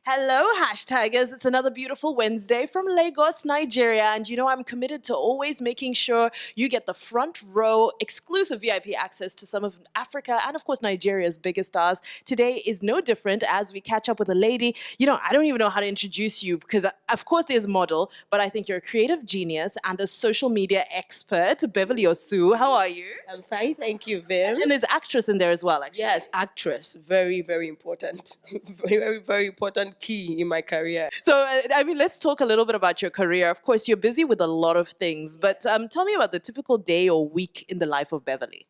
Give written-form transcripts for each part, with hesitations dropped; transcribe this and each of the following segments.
Hello, hashtaggers. It's another beautiful Wednesday from Lagos, Nigeria. And I'm committed to always making sure you get the front row exclusive VIP access to some of Africa and, of course, Nigeria's biggest stars. Today is no different as we catch up with a lady. I don't even know how to introduce you because, of course, there's model, but I think you're a creative genius and a social media expert. Beverly Osu, how are you? I'm fine, thank you, Vim. And there's actress in there as well, actually. Yes, actress. Very, very important. Very, very, very important key in my career. So, let's talk a little bit about your career. Of course, you're busy with a lot of things, but tell me about the typical day or week in the life of Beverly.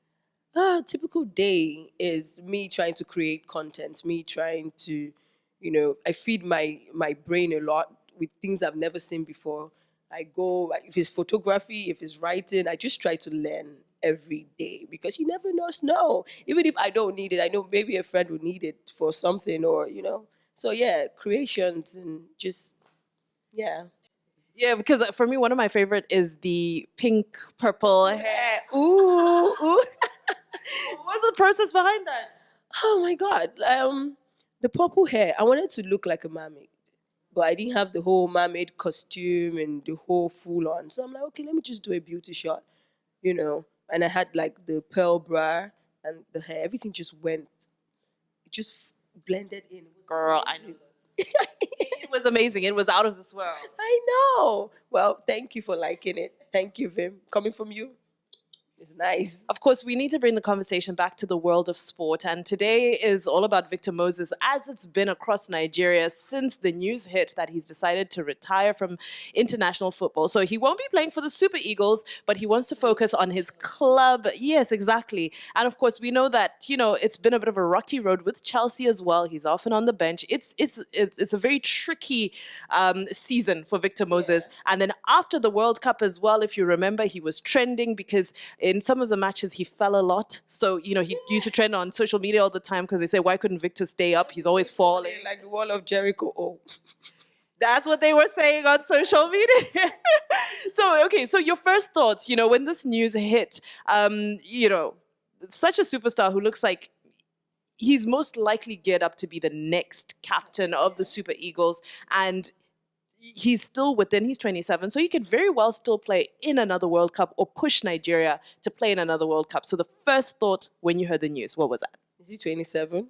A typical day is me trying to create content, me trying to, I feed my brain a lot with things I've never seen before. I go, if it's photography, if it's writing, I just try to learn every day because you never know. Even if I don't need it, I know maybe a friend will need it for something or. So yeah, creations and just, yeah. Yeah, because for me, one of my favorite is the pink purple hair. Ooh, ooh. What's the process behind that? Oh my God. The purple hair, I wanted to look like a mermaid, but I didn't have the whole mermaid costume and the whole full on. So I'm like, okay, let me just do a beauty shot. And I had like the pearl bra and the hair, everything just went, it just blended in. It was Girl, I know amazing. this. It was amazing. It was out of this world. I know. Well, thank you for liking it. Thank you, Vim. Coming from you, it's nice. Of course, we need to bring the conversation back to the world of sport. And today is all about Victor Moses, as it's been across Nigeria since the news hit that he's decided to retire from international football. So he won't be playing for the Super Eagles, but he wants to focus on his club. Yes, exactly. And of course, we know that, it's been a bit of a rocky road with Chelsea as well. He's often on the bench. It's a very tricky season for Victor Moses. And then after the World Cup as well, if you remember, he was trending because in some of the matches, he fell a lot. So, he used to trend on social media all the time because they say, why couldn't Victor stay up? He's always falling. Like the wall of Jericho. Oh. That's what they were saying on social media. So your first thoughts, when this news hit, such a superstar who looks like he's most likely geared up to be the next captain of the Super Eagles. And he's still he's 27, so he could very well still play in another World Cup or push Nigeria to play in another World Cup. So the first thought when you heard the news, what was that? Is he 27?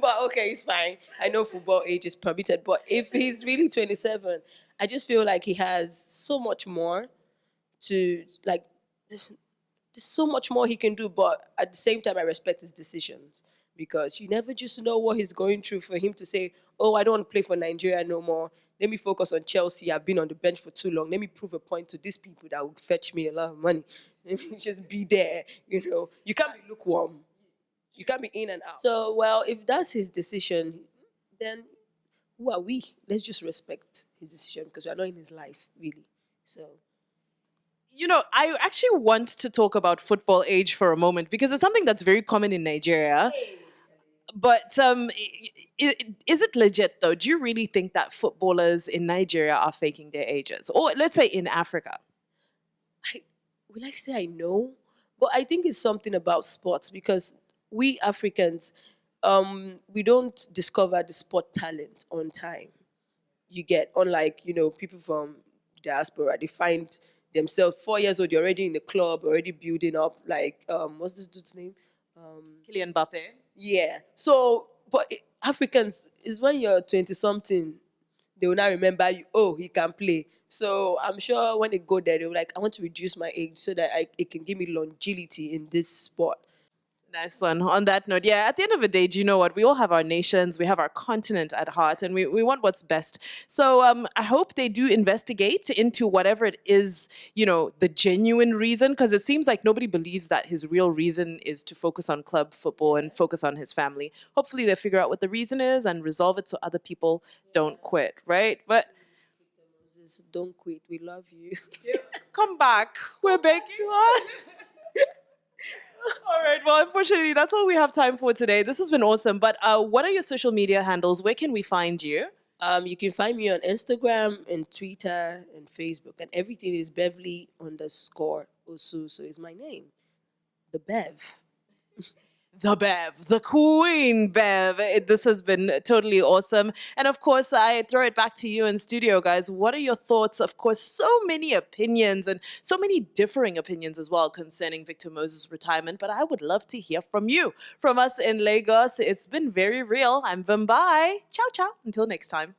But okay, it's fine. I know football age is permitted, but if he's really 27, I just feel like he has so much more to, like, there's so much more he can do, but at the same time, I respect his decisions because you never just know what he's going through for him to say, oh, I don't want to play for Nigeria no more. Let me focus on Chelsea. I've been on the bench for too long. Let me prove a point to these people that will fetch me a lot of money. Let me just be there. You can't be lukewarm. You can't be in and out. So, well, if that's his decision, then who are we? Let's just respect his decision because we're not in his life, really. So, I actually want to talk about football age for a moment because it's something that's very common in Nigeria. But is it legit though? Do you really think that footballers in Nigeria are faking their ages? Or let's say in Africa? will I say I know? But I think it's something about sports because we Africans, we don't discover the sport talent on time. You get, unlike, people from diaspora, they find themselves 4 years old, they're already in the club, already building up, like, what's this dude's name? Kylian Mbappe. Yeah. So, but Africans is when you're 20 something, they will not remember you. Oh, he can play. So I'm sure when they go there, they're like, I want to reduce my age so that it can give me longevity in this sport. Nice one. On that note, yeah, at the end of the day, do you know what? We all have our nations, we have our continent at heart, and we want what's best. So I hope they do investigate into whatever it is, the genuine reason, because it seems like nobody believes that his real reason is to focus on club football and focus on his family. Hopefully they figure out what the reason is and resolve it so other people don't quit, right? But Moses, don't quit. We love you. come back. We're begging to us. All right. Well, unfortunately, that's all we have time for today. This has been awesome. But what are your social media handles? Where can we find you? You can find me on Instagram and Twitter and Facebook, and everything is Beverly_Osu. So it's my name, the Bev. the Bev, the Queen Bev. This has been totally awesome. And of course, I throw it back to you in studio, guys. What are your thoughts? Of course, so many opinions and so many differing opinions as well concerning Victor Moses' retirement. But I would love to hear from you, from us in Lagos. It's been very real. I'm Vimbai. Ciao, ciao. Until next time.